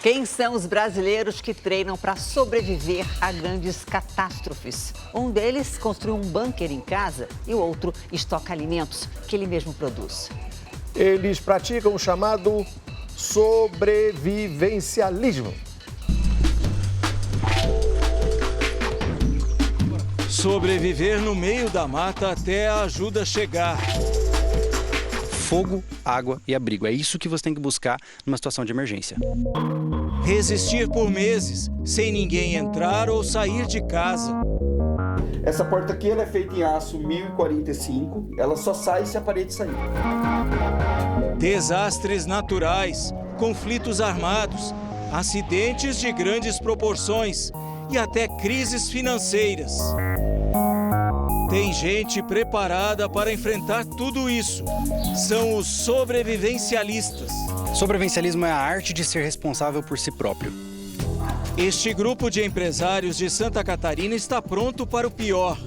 Quem são os brasileiros que treinam para sobreviver a grandes catástrofes? Um deles construiu um bunker em casa e o outro estoca alimentos que ele mesmo produz. Eles praticam o chamado sobrevivencialismo. Sobreviver no meio da mata até a ajuda chegar. Fogo, água e abrigo. É isso que você tem que buscar numa situação de emergência. Resistir por meses, sem ninguém entrar ou sair de casa. Essa porta aqui ela é feita em aço 1045, ela só sai se a parede sair. Desastres naturais, conflitos armados, acidentes de grandes proporções e até crises financeiras. Tem gente preparada para enfrentar tudo isso. São os sobrevivencialistas. Sobrevivencialismo é a arte de ser responsável por si próprio. Este grupo de empresários de Santa Catarina está pronto para o pior.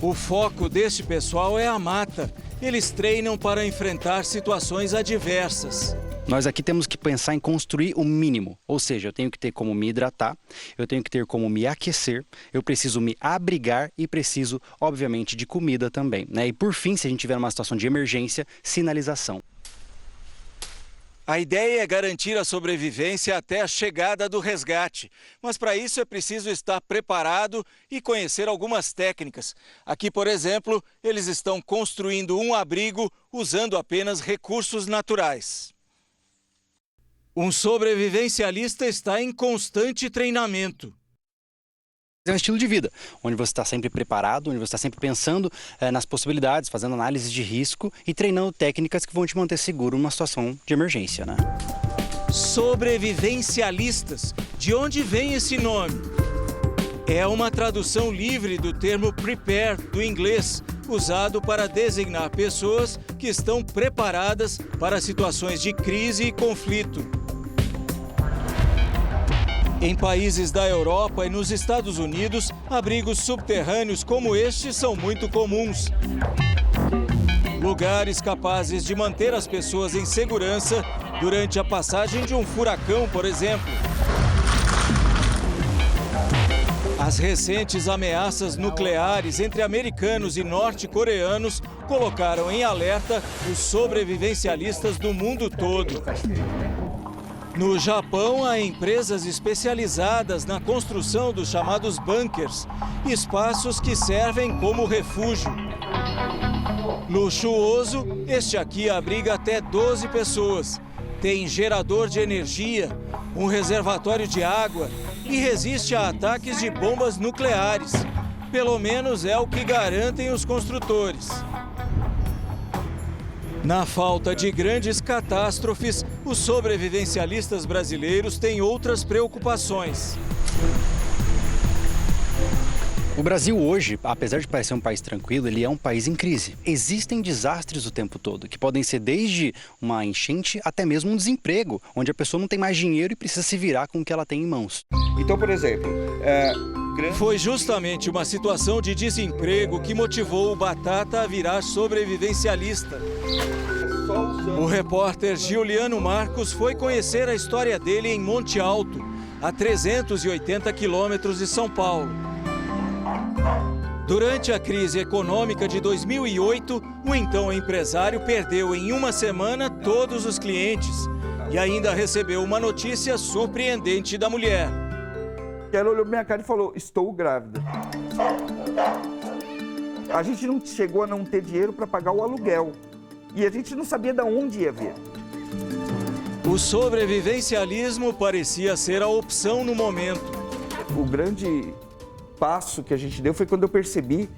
O foco deste pessoal é a mata. Eles treinam para enfrentar situações adversas. Nós aqui temos que pensar em construir o mínimo, ou seja, eu tenho que ter como me hidratar, eu tenho que ter como me aquecer, eu preciso me abrigar e preciso, obviamente, de comida também, né? E por fim, se a gente tiver uma situação de emergência, sinalização. A ideia é garantir a sobrevivência até a chegada do resgate. Mas para isso é preciso estar preparado e conhecer algumas técnicas. Aqui, por exemplo, eles estão construindo um abrigo usando apenas recursos naturais. Um sobrevivencialista está em constante treinamento. É um estilo de vida, onde você está sempre preparado, onde você está sempre pensando nas possibilidades, fazendo análise de risco e treinando técnicas que vão te manter seguro numa situação de emergência, né? Sobrevivencialistas. De onde vem esse nome? É uma tradução livre do termo prepare, do inglês, usado para designar pessoas que estão preparadas para situações de crise e conflito. Em países da Europa e nos Estados Unidos, abrigos subterrâneos como este são muito comuns. Lugares capazes de manter as pessoas em segurança durante a passagem de um furacão, por exemplo. As recentes ameaças nucleares entre americanos e norte-coreanos colocaram em alerta os sobrevivencialistas do mundo todo. No Japão, há empresas especializadas na construção dos chamados bunkers, espaços que servem como refúgio. Luxuoso, este aqui abriga até 12 pessoas. Tem gerador de energia, um reservatório de água e resiste a ataques de bombas nucleares. Pelo menos é o que garantem os construtores. Na falta de grandes catástrofes, os sobrevivencialistas brasileiros têm outras preocupações. O Brasil hoje, apesar de parecer um país tranquilo, ele é um país em crise. Existem desastres o tempo todo, que podem ser desde uma enchente até mesmo um desemprego, onde a pessoa não tem mais dinheiro e precisa se virar com o que ela tem em mãos. Então, por exemplo, Foi justamente uma situação de desemprego que motivou o Batata a virar sobrevivencialista. O repórter Giuliano Marcos foi conhecer a história dele em Monte Alto, a 380 quilômetros de São Paulo. Durante a crise econômica de 2008, o então empresário perdeu em uma semana todos os clientes e ainda recebeu uma notícia surpreendente da mulher. Ela olhou pra minha cara e falou, estou grávida. A gente não chegou a não ter dinheiro para pagar o aluguel. E a gente não sabia de onde ia vir. O sobrevivencialismo parecia ser a opção no momento. O grande passo que a gente deu foi quando eu percebi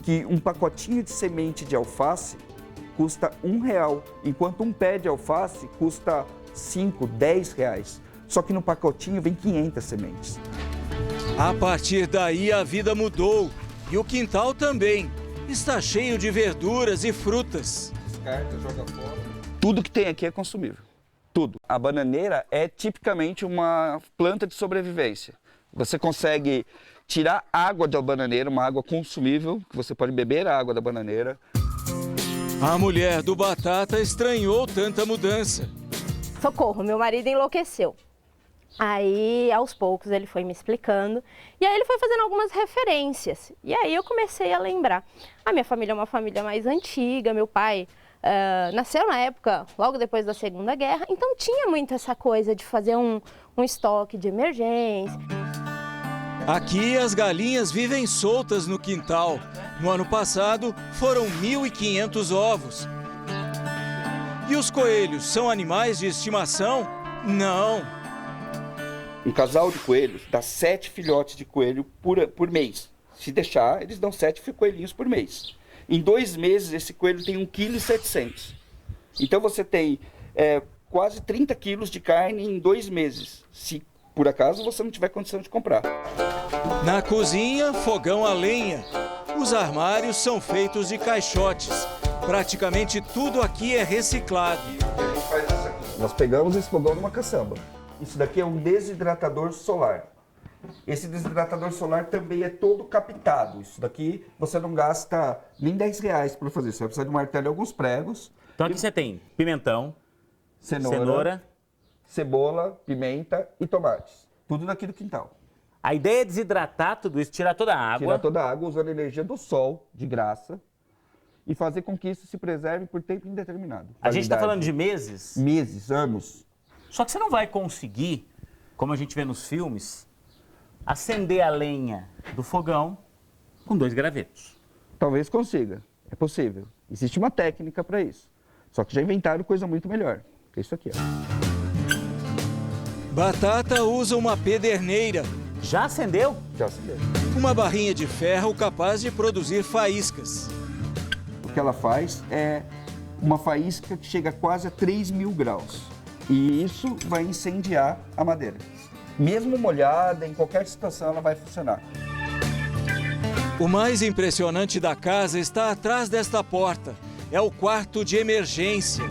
que um pacotinho de semente de alface custa R$1, enquanto um pé de alface custa 5, 10 reais. Só que no pacotinho vem 500 sementes. A partir daí a vida mudou e o quintal também. Está cheio de verduras e frutas. Descarta, joga fora. Tudo que tem aqui é consumível. Tudo. A bananeira é tipicamente uma planta de sobrevivência. Você consegue tirar água da bananeira, uma água consumível, que você pode beber a água da bananeira. A mulher do Batata estranhou tanta mudança. socorro, meu marido enlouqueceu. Aí, aos poucos, ele foi me explicando e aí ele foi fazendo algumas referências. E aí eu comecei a lembrar. A minha família é uma família mais antiga, meu pai nasceu na época, logo depois da Segunda Guerra, então tinha muito essa coisa de fazer um estoque de emergência. Aqui as galinhas vivem soltas no quintal. No ano passado foram 1.500 ovos. E os coelhos são animais de estimação? Não. Um casal de coelhos dá 7 filhotes de coelho por mês. Se deixar, eles dão 7 coelhinhos por mês. Em 2 meses, esse coelho tem 1,7 kg. Então você tem quase 30 quilos de carne em 2 meses, se por acaso você não tiver condição de comprar. Na cozinha, fogão a lenha. Os armários são feitos de caixotes. Praticamente tudo aqui é reciclado. Nós pegamos esse fogão numa caçamba. Isso daqui é um desidratador solar. Esse desidratador solar também é todo captado. Isso daqui você não gasta nem R$10 para fazer. Você vai precisar de um martelo e alguns pregos. Então aqui você tem pimentão, cenoura, cebola, pimenta e tomates. Tudo daqui do quintal. A ideia é desidratar tudo isso, tirar toda a água. Tirar toda a água usando a energia do sol, de graça, e fazer com que isso se preserve por tempo indeterminado. A gente está falando de meses? Meses, anos. Só que você não vai conseguir, como a gente vê nos filmes, acender a lenha do fogão com 2 gravetos. Talvez consiga, é possível. Existe uma técnica para isso. Só que já inventaram coisa muito melhor, que é isso aqui, ó. Batata usa uma pederneira. Já acendeu? Já acendeu. Uma barrinha de ferro capaz de produzir faíscas. O que ela faz é uma faísca que chega quase a 3.000 graus. E isso vai incendiar a madeira. Mesmo molhada, em qualquer situação, ela vai funcionar. O mais impressionante da casa está atrás desta porta. É o quarto de emergência.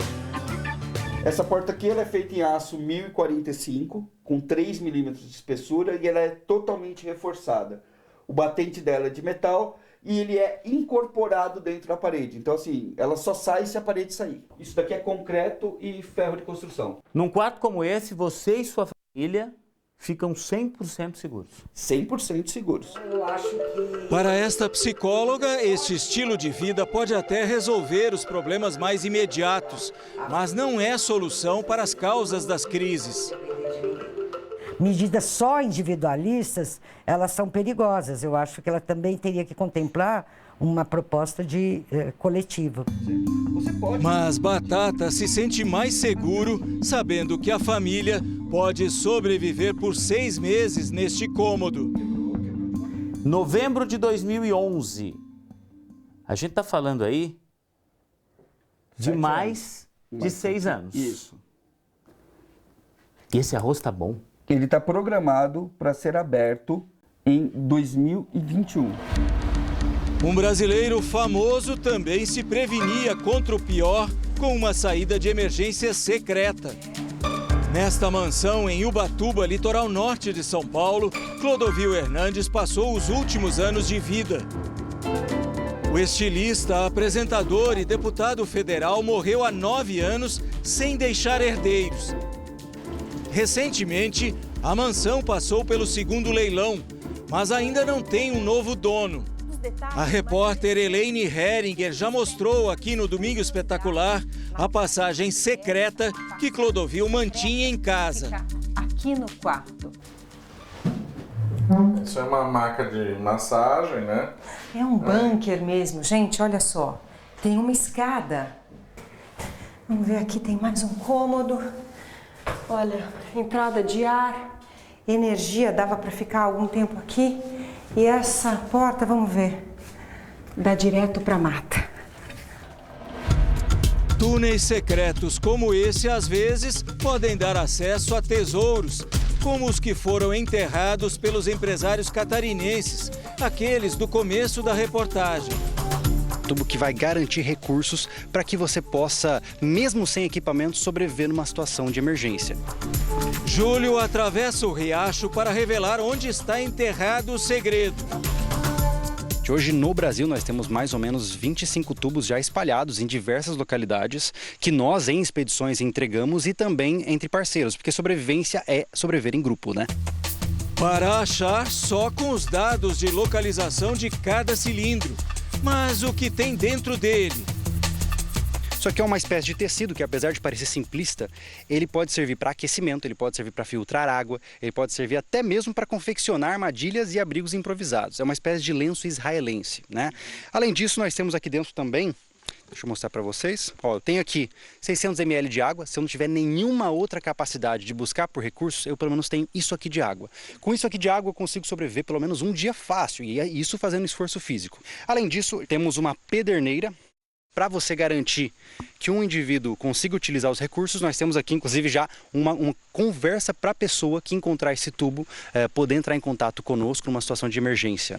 Essa porta aqui ela é feita em aço 1045, com 3 milímetros de espessura, e ela é totalmente reforçada. O batente dela é de metal e ele é incorporado dentro da parede. Então, assim, ela só sai se a parede sair. Isso daqui é concreto e ferro de construção. Num quarto como esse, você e sua família ficam 100% seguros. 100% seguros. Para esta psicóloga, este estilo de vida pode até resolver os problemas mais imediatos, mas não é solução para as causas das crises. Medidas só individualistas, elas são perigosas. Eu acho que ela também teria que contemplar uma proposta de coletiva. Mas Batata se sente mais seguro sabendo que a família pode sobreviver por 6 meses neste cômodo. Novembro de 2011. A gente está falando aí de mais de 6 anos. Isso. E esse arroz tá bom? Ele está programado para ser aberto em 2021. Um brasileiro famoso também se prevenia contra o pior com uma saída de emergência secreta. Nesta mansão em Ubatuba, litoral norte de São Paulo, Clodovil Hernandes passou os últimos anos de vida. O estilista, apresentador e deputado federal morreu há 9 anos sem deixar herdeiros. Recentemente, a mansão passou pelo 2º leilão, mas ainda não tem um novo dono. A repórter Elaine Heringer já mostrou aqui no Domingo Espetacular a passagem secreta que Clodovil mantinha em casa. Aqui no quarto. Isso é uma maca de massagem, né? É um bunker mesmo, gente, olha só. Tem uma escada. Vamos ver aqui, tem mais um cômodo. Olha, entrada de ar, energia, dava para ficar algum tempo aqui. E essa porta, vamos ver, dá direto para a mata. Túneis secretos como esse, às vezes, podem dar acesso a tesouros, como os que foram enterrados pelos empresários catarinenses, aqueles do começo da reportagem. Tubo que vai garantir recursos para que você possa, mesmo sem equipamento, sobreviver numa situação de emergência. Júlio atravessa o riacho para revelar onde está enterrado o segredo. A gente Exatamente. Hoje no Brasil nós temos mais ou menos 25 tubos já espalhados em diversas localidades que nós em expedições entregamos e também entre parceiros, porque sobrevivência é sobreviver em grupo, né? Para achar só com os dados de localização de cada cilindro. Mas o que tem dentro dele? Isso aqui é uma espécie de tecido que, apesar de parecer simplista, ele pode servir para aquecimento, ele pode servir para filtrar água, ele pode servir até mesmo para confeccionar armadilhas e abrigos improvisados. É uma espécie de lenço israelense, né? Além disso, nós temos aqui dentro também, deixa eu mostrar para vocês, ó, eu tenho aqui 600 ml de água. Se eu não tiver nenhuma outra capacidade de buscar por recursos, eu pelo menos tenho isso aqui de água. Com isso aqui de água eu consigo sobreviver pelo menos um dia fácil, e é isso fazendo esforço físico. Além disso, temos uma pederneira. Para você garantir que um indivíduo consiga utilizar os recursos, nós temos aqui, inclusive, já uma conversa para a pessoa que encontrar esse tubo poder entrar em contato conosco numa situação de emergência.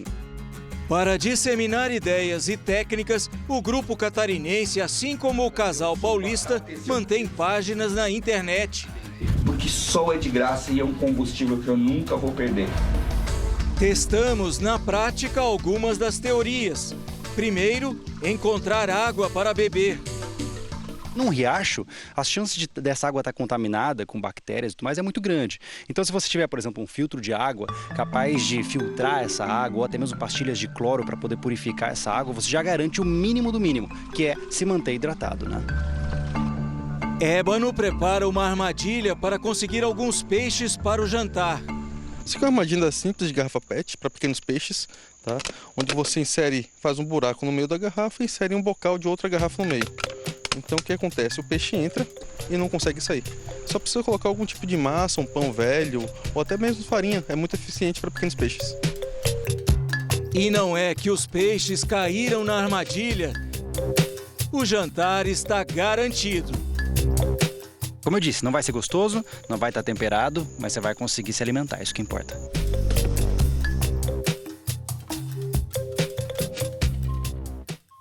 Para disseminar ideias e técnicas, o grupo catarinense, assim como o casal paulista, mantém páginas na internet. Porque sol é de graça e é um combustível que eu nunca vou perder. Testamos na prática algumas das teorias. Primeiro, encontrar água para beber. Num riacho, as chances dessa água estar contaminada com bactérias e tudo mais é muito grande. Então, se você tiver, por exemplo, um filtro de água capaz de filtrar essa água, ou até mesmo pastilhas de cloro para poder purificar essa água, você já garante o mínimo do mínimo, que é se manter hidratado, né? Ébano prepara uma armadilha para conseguir alguns peixes para o jantar. Isso aqui é uma armadilha simples de garrafa PET para pequenos peixes, tá? Onde você faz um buraco no meio da garrafa e insere um bocal de outra garrafa no meio. Então o que acontece? O peixe entra e não consegue sair. Só precisa colocar algum tipo de massa, um pão velho ou até mesmo farinha. É muito eficiente para pequenos peixes. E não é que os peixes caíram na armadilha. O jantar está garantido. Como eu disse, não vai ser gostoso, não vai estar temperado, mas você vai conseguir se alimentar, isso que importa.